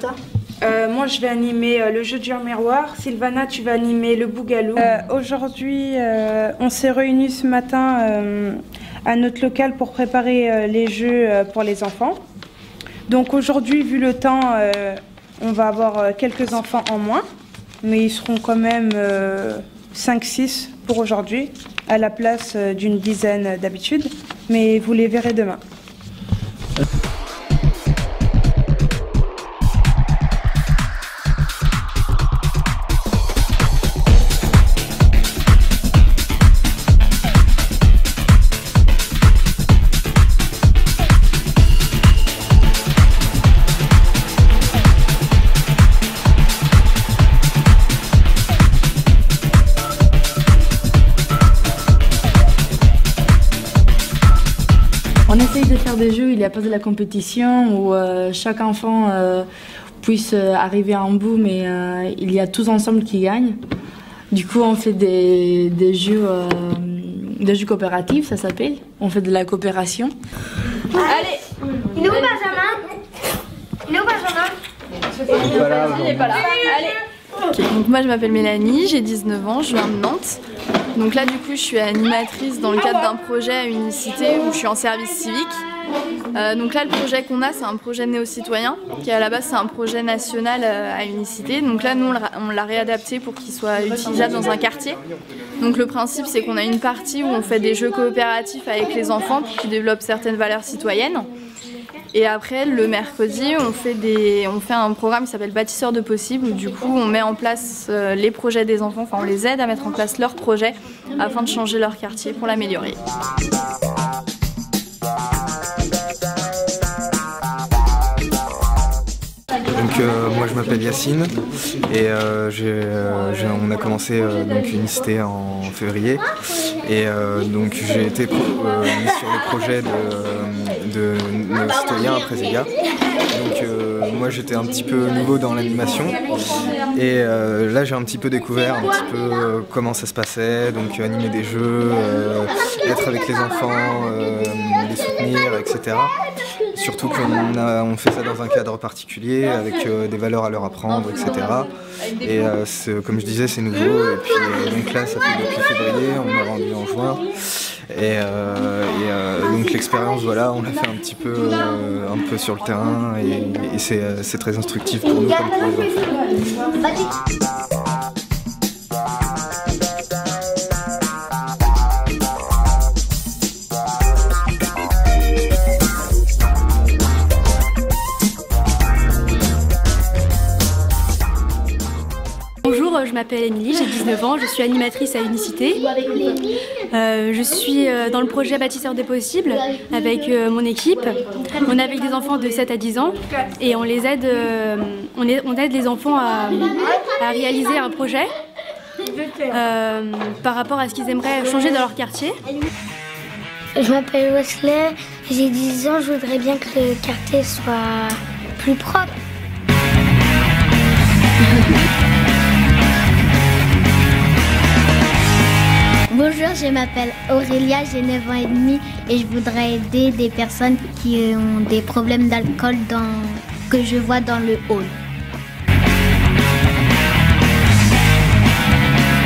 toi? Moi je vais animer le jeu du miroir. Sylvana, tu vas animer le bougalou. Aujourd'hui, on s'est réunis ce matin à notre local pour préparer les jeux pour les enfants. Donc aujourd'hui, vu le temps, on va avoir quelques enfants en moins, mais ils seront quand même 5-6 pour aujourd'hui, à la place d'une dizaine d'habitude, mais vous les verrez demain. On essaye de faire des jeux, il n'y a pas de la compétition où chaque enfant puisse arriver à un bout, mais il y a tous ensemble qui gagnent. Du coup, on fait des jeux coopératifs, ça s'appelle. On fait de la coopération. Allez, il est où Benjamin? Il est où Benjamin? Il n'est pas là. Allez. Okay, donc moi je m'appelle Mélanie, j'ai 19 ans, je viens de Nantes. Donc là du coup je suis animatrice dans le cadre d'un projet à Unicité où je suis en service civique. Donc là le projet qu'on a c'est un projet néo-citoyen qui à la base c'est un projet national à Unicité. Donc là nous on l'a réadapté pour qu'il soit utilisable dans un quartier. Donc le principe c'est qu'on a une partie où on fait des jeux coopératifs avec les enfants pour qu'ils développent certaines valeurs citoyennes. Et après, le mercredi, on fait un programme qui s'appelle Bâtisseurs de possibles, où du coup, on met en place les projets des enfants, enfin on les aide à mettre en place leurs projets afin de changer leur quartier pour l'améliorer. Donc moi je m'appelle Yacine et on a commencé donc Unicité en février et donc j'ai été mis sur le projet de citoyen après Zéga. Donc moi j'étais un petit peu nouveau dans l'animation et là j'ai un petit peu découvert un petit peu comment ça se passait, donc animer des jeux, être avec les enfants, les soutenir, etc. Surtout qu'on fait ça dans un cadre particulier, avec des valeurs à leur apprendre, etc. Et comme je disais, c'est nouveau. Et puis donc là, ça fait depuis février, on est rendu en juin. Et donc l'expérience, voilà, on l'a fait un peu sur le terrain. Et c'est très instructif pour nous comme pour les enfants. Bonjour, je m'appelle Émilie, j'ai 19 ans, je suis animatrice à Unicité. Je suis dans le projet Bâtisseurs des possibles avec mon équipe. On est avec des enfants de 7 à 10 ans et on les aide, on aide les enfants à réaliser un projet par rapport à ce qu'ils aimeraient changer dans leur quartier. Je m'appelle Wesley, j'ai 10 ans, je voudrais bien que le quartier soit plus propre. Bonjour, je m'appelle Aurélia, j'ai 9 ans et demi et je voudrais aider des personnes qui ont des problèmes d'alcool que je vois dans le hall.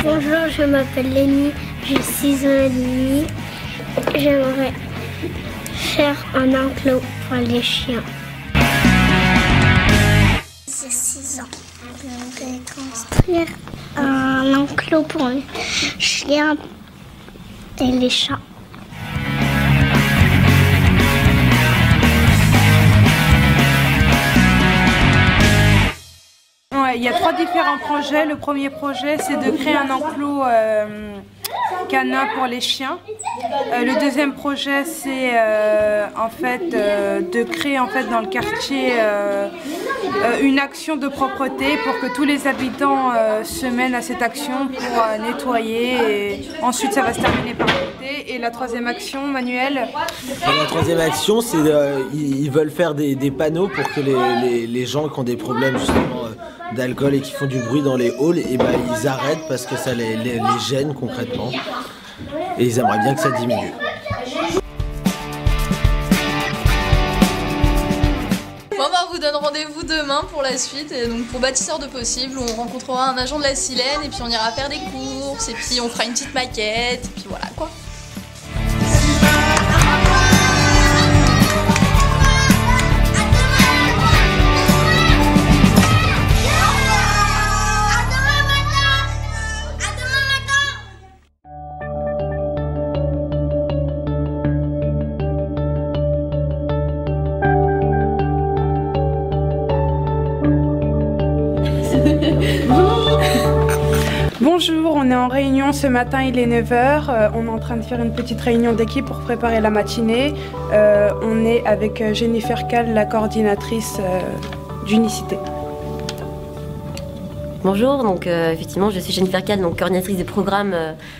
Bonjour, je m'appelle Lénie, j'ai 6 ans et demi. J'aimerais faire un enclos pour les chiens. J'ai 6 ans. Je vais construire un enclos pour les chiens et les chats. Ouais, il y a 3 différents projets. Le premier projet, c'est de créer un enclos canin pour les chiens. Le deuxième projet, c'est en fait de créer en fait dans le quartier une action de propreté pour que tous les habitants se mènent à cette action pour nettoyer. Et ensuite, ça va se terminer par côté. Et la troisième action, Manuel. La troisième action, c'est ils veulent faire des panneaux pour que les gens qui ont des problèmes justement d'alcool et qui font du bruit dans les halls, et ben ils arrêtent parce que ça les gêne concrètement. Et ils aimeraient bien que ça diminue. Bon vous donne rendez-vous demain pour la suite, et donc pour Bâtisseurs de Possible, où on rencontrera un agent de la Silène, et puis on ira faire des courses, et puis on fera une petite maquette, et puis voilà quoi. Bonjour, on est en réunion ce matin, il est 9h. On est en train de faire une petite réunion d'équipe pour préparer la matinée. On est avec Jennifer Kahl, la coordinatrice d'Unicité. Bonjour, donc effectivement je suis Jennifer Kahl, donc coordinatrice des programmes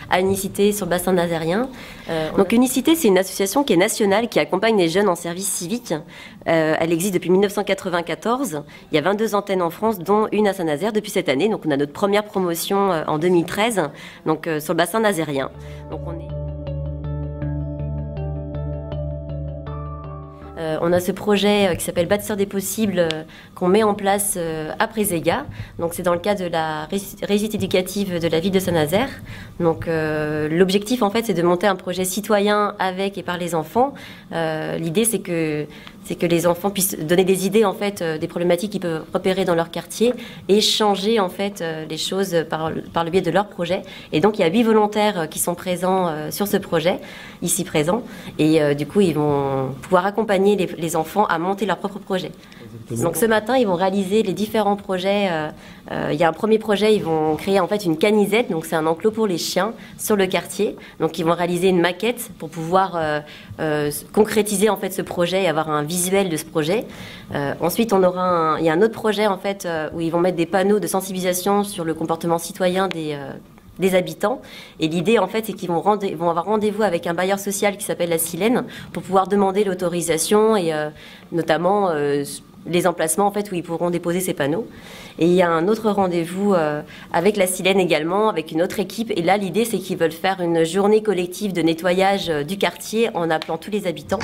à Unicité sur le bassin nazérien. Donc Unicité, c'est une association qui est nationale, qui accompagne les jeunes en service civique. Elle existe depuis 1994. Il y a 22 antennes en France, dont une à Saint-Nazaire depuis cette année. Donc on a notre première promotion en 2013, donc sur le bassin nazérien. Donc on a ce projet qui s'appelle Bâtisseurs des Possibles qu'on met en place à Prézéga. Donc c'est dans le cadre de la réussite éducative de la ville de Saint-Nazaire. Donc l'objectif en fait c'est de monter un projet citoyen avec et par les enfants. L'idée c'est que les enfants puissent donner des idées en fait des problématiques qu'ils peuvent repérer dans leur quartier et changer en fait les choses par le biais de leur projet. Et donc il y a 8 volontaires qui sont présents sur ce projet, ici présents, et du coup ils vont pouvoir accompagner les enfants à monter leur propre projet. Donc ce matin ils vont réaliser les différents projets. Il y a un premier projet, ils vont créer en fait une canisette, donc c'est un enclos pour les chiens sur le quartier. Donc ils vont réaliser une maquette pour pouvoir concrétiser en fait ce projet et avoir un visuel de ce projet. Ensuite il y a un autre projet en fait où ils vont mettre des panneaux de sensibilisation sur le comportement citoyen des habitants. Et l'idée, en fait, c'est qu'ils vont avoir rendez-vous avec un bailleur social qui s'appelle la Silène pour pouvoir demander l'autorisation et notamment les emplacements en fait, où ils pourront déposer ces panneaux. Et il y a un autre rendez-vous avec la Silène également, avec une autre équipe. Et là, l'idée, c'est qu'ils veulent faire une journée collective de nettoyage du quartier en appelant tous les habitants.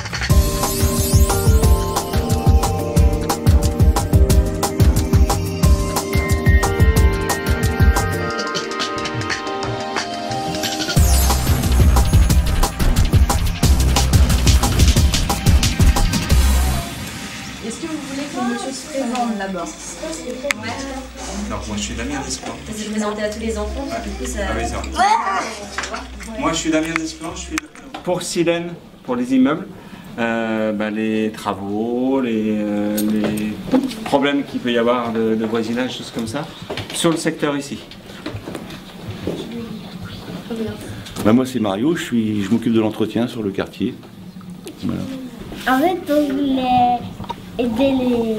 D'abord. Alors moi je suis Damien Desplan. Ça s'est présenté à tous les enfants, du coup ça... Ah oui, ça. Moi je suis Damien Desplan, je suis pour Silène, pour les immeubles, les travaux, les problèmes qu'il peut y avoir de voisinage, choses comme ça, sur le secteur ici. Moi c'est Mario, je m'occupe de l'entretien sur le quartier. Voilà. En fait, on voulait aider les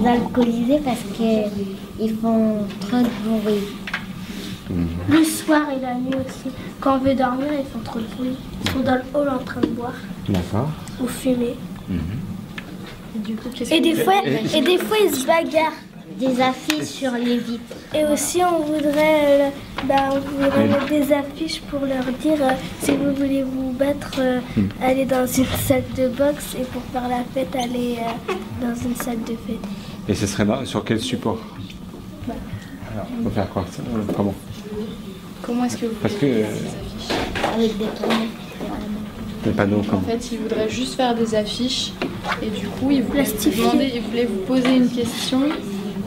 alcoolisés parce qu'ils font trop de bruit. Le soir et la nuit aussi. Quand on veut dormir, ils font trop de bruit. Ils sont dans le hall en train de boire. D'accord. Ou fumer. Du coup, et des fois, ils se bagarrent. Des affiches sur les vitres. Et aussi, on voudrait mettre des affiches pour leur dire si vous voulez vous battre, allez dans une salle de boxe, et pour faire la fête, allez dans une salle de fête. Et ce serait sur quel support? Alors, faut faire quoi? Comment est-ce que vous Parce que Avec des panneaux. Des panneaux comme... En fait, ils voudraient juste faire des affiches, et du coup, ils voulaient vous poser une question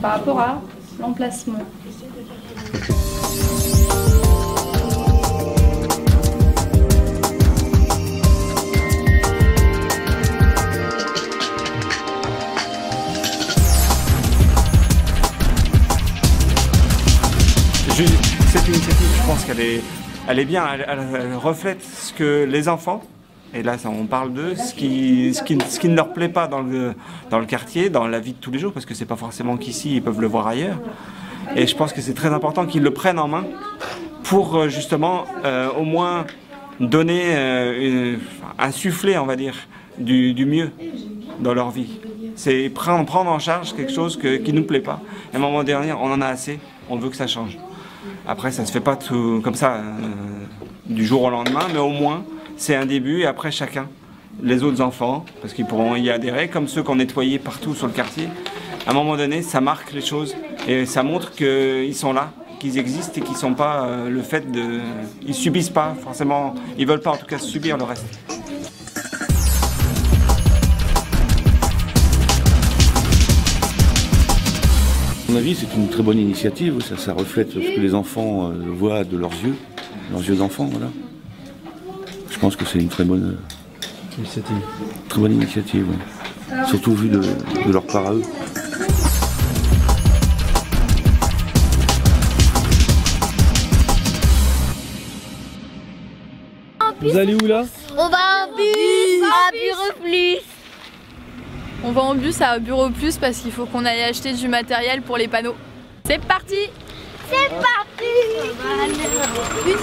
par rapport à l'emplacement. Cette initiative, je pense qu'elle est bien, elle reflète ce que les enfants, et là on parle d'eux, ce qui ne leur plaît pas dans le quartier, dans la vie de tous les jours, parce que c'est pas forcément qu'ici, ils peuvent le voir ailleurs. Et je pense que c'est très important qu'ils le prennent en main pour justement au moins donner, insuffler, on va dire, du mieux dans leur vie. C'est prendre en charge quelque chose qui ne nous plaît pas. À un moment donné, on en a assez, on veut que ça change. Après, ça ne se fait pas tout comme ça du jour au lendemain, mais au moins, c'est un début et après chacun les autres enfants, parce qu'ils pourront y adhérer, comme ceux qu'on nettoyait partout sur le quartier. À un moment donné, ça marque les choses et ça montre qu'ils sont là, qu'ils existent et qu'ils sont pas le fait de... Ils subissent pas forcément, ils veulent pas en tout cas subir le reste. À mon avis, c'est une très bonne initiative, ça reflète ce que les enfants voient de leurs yeux d'enfants, voilà. Je pense que c'est une très bonne initiative, ouais. Surtout vu de leur part à eux. Vous allez où là? On va en bus à Bureau Plus. On va en bus à Bureau Plus parce qu'il faut qu'on aille acheter du matériel pour les panneaux. C'est parti! C'est parti! On va aller au bus.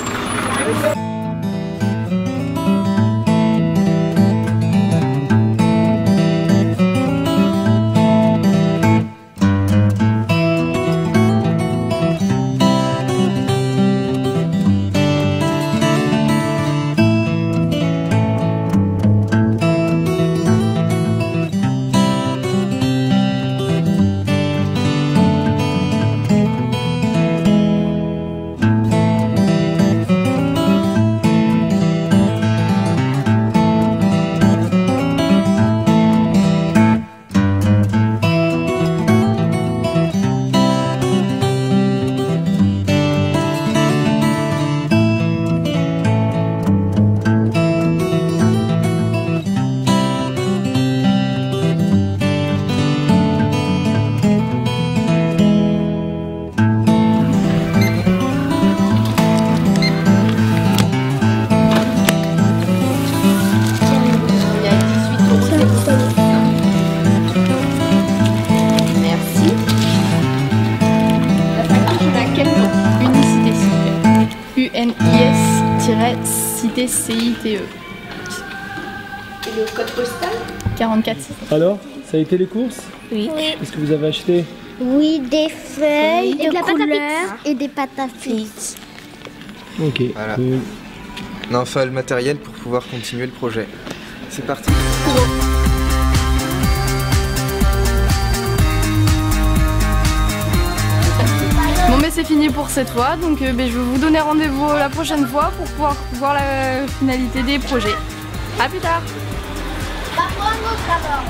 CITE. Et le code postal 44. Alors, ça a été les courses? Oui. Qu'est-ce que vous avez acheté? Oui, des feuilles, de la couleurs et des pâtes à fixes. Ok. Voilà. On a enfin le matériel pour pouvoir continuer le projet. C'est parti. Bon mais c'est fini pour cette fois, donc je vais vous donner rendez-vous la prochaine fois pour pouvoir voir la finalité des projets. A plus tard. On va prendre notre d'abord.